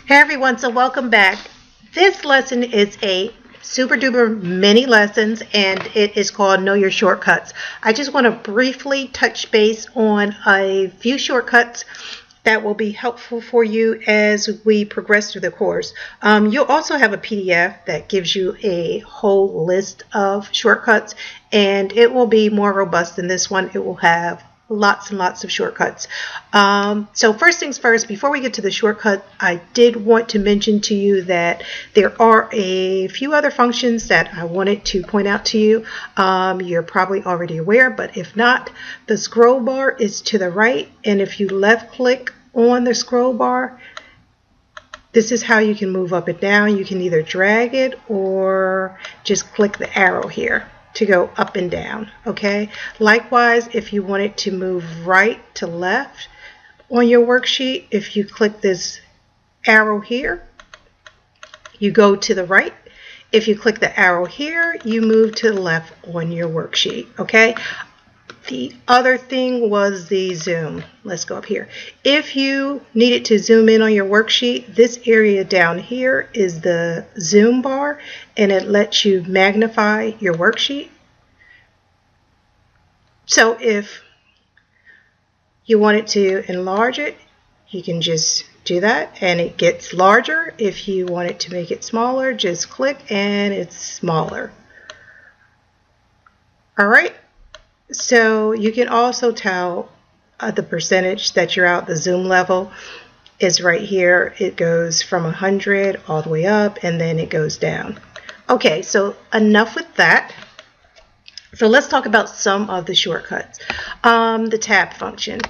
Hey everyone, so welcome back. This lesson is a super duper mini lessons and it is called Know Your Shortcuts. I just want to briefly touch base on a few shortcuts that will be helpful for you as we progress through the course. You'll also have a PDF that gives you a whole list of shortcuts, and it will be more robust than this one. It will have lots and lots of shortcuts. So first things first, before we get to the shortcut, I did want to mention to you that there are a few other functions that I wanted to point out to you. You're probably already aware, but if not, the scroll bar is to the right, and if you left click on the scroll bar, this is how you can move up and down. You can either drag it or just click the arrow here to go up and down. Okay, likewise, if you wanted to move right to left on your worksheet, if you click this arrow here, you go to the right. If you click the arrow here, you move to the left on your worksheet. Okay, the other thing was the zoom. Let's go up here. If you needed to zoom in on your worksheet, this area down here is the zoom bar, and it lets you magnify your worksheet. So if you wanted to enlarge it, you can just do that and it gets larger. If you wanted to make it smaller, just click and it's smaller. All right. So you can also tell the percentage that you're out. The zoom level is right here. It goes from 100 all the way up and then it goes down. Okay, so enough with that. So let's talk about some of the shortcuts. The tab function.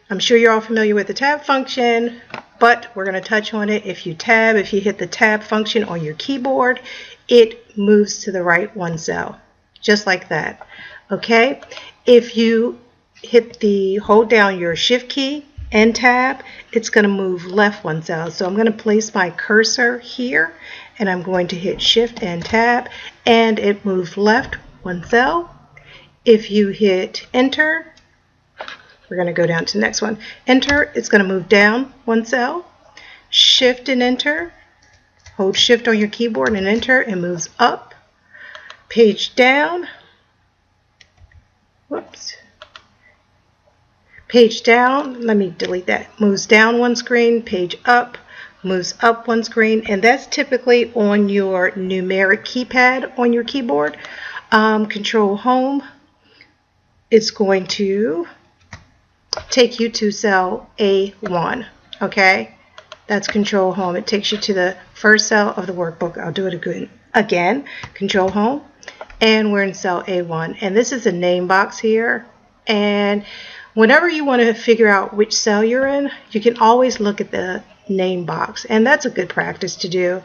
I'm sure you're all familiar with the tab function, but we're going to touch on it. If you hit the tab function on your keyboard, it moves to the right one cell, just like that. Okay. If you hold down your shift key and tab, it's going to move left one cell. So I'm going to place my cursor here and I'm going to hit shift and tab and it moves left one cell. If you hit enter, we're going to go down to the next one. Enter, it's going to move down one cell. Shift and enter. Hold shift on your keyboard and enter, and moves up. Page down. Whoops. Page down, let me delete that. Moves down one screen, page up, moves up one screen, and that's typically on your numeric keypad on your keyboard. Control home, it's going to take you to cell A1. Okay, that's control home. It takes you to the first cell of the workbook. I'll do it again. Control home, and we're in cell A1, and this is a name box here. And whenever you want to figure out which cell you're in, you can always look at the name box, and that's a good practice to do,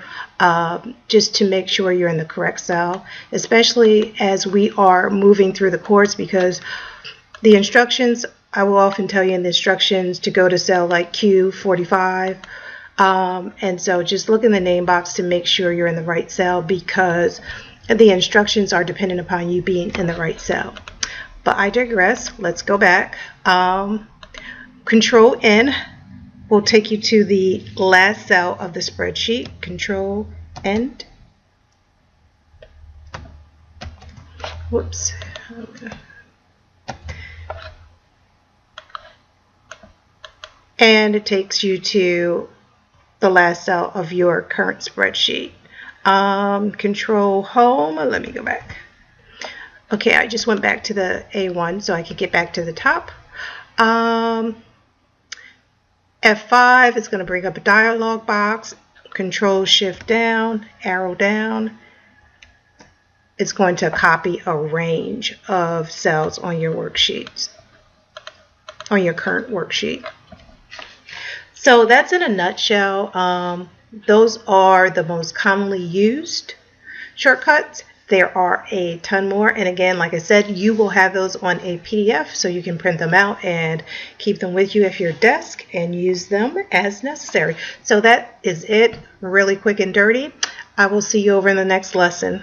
just to make sure you're in the correct cell, especially as we are moving through the course, because the instructions, I will often tell you in the instructions to go to cell like Q45, and so just look in the name box to make sure you're in the right cell, because the instructions are dependent upon you being in the right cell. But I digress. Let's go back. Control N will take you to the last cell of the spreadsheet. Control N. Whoops. And it takes you to the last cell of your current spreadsheet. Control home. Let me go back. Okay, I just went back to the A1 so I could get back to the top. F5 is going to bring up a dialog box. Control shift down, arrow down. It's going to copy a range of cells on your worksheets, on your current worksheet. So that's in a nutshell. Those are the most commonly used shortcuts. There are a ton more, and again, like I said, you will have those on a PDF, so you can print them out and keep them with you at your desk and use them as necessary. So that is it, really quick and dirty. I will see you over in the next lesson.